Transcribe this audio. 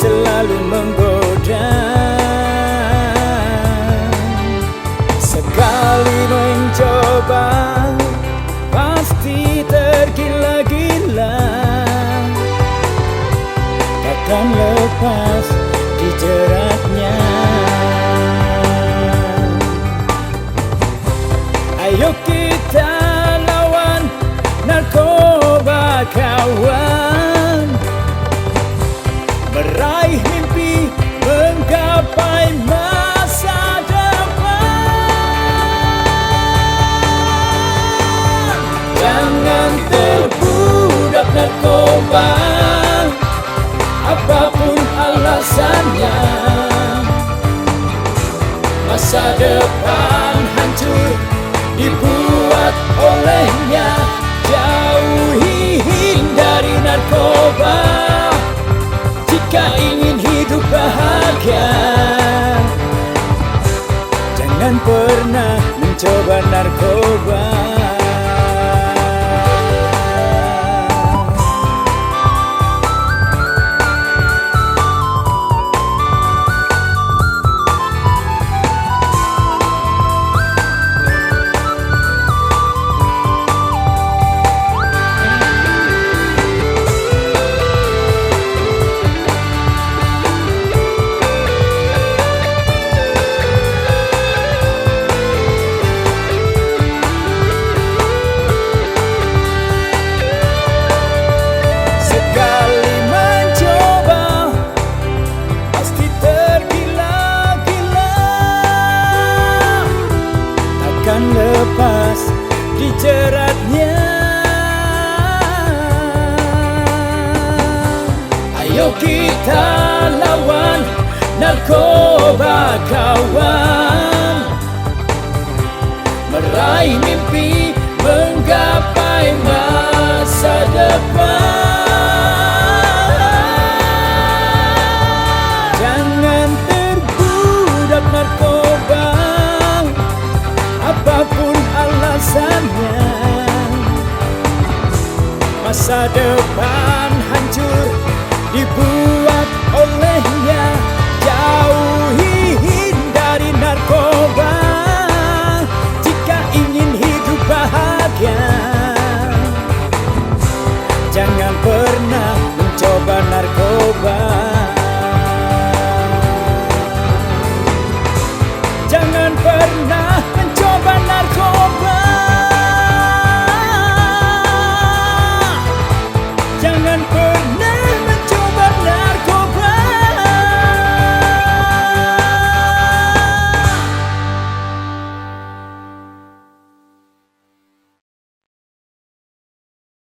selalu menggoda. Sekali mencoba pasti tergila-gila, takkan lepas dijeratnya. Ayo kita lawan narkoba kawan, meraih mimpi, menggapai masa depan. Jangan terbudak narkoba, apapun alasannya. Masa depan hancur dibuat olehnya. Jauhi, hindari narkoba jika ingin hidup bahagia. Jangan pernah mencoba narkoba. Lepas dijeratnya. Ayo kita lawan narkoba kawan, meraih mimpi, menggapai masa depan. Jangan terbudak narkoba, apapun alasannya. Masa depan hancur dibuat oleh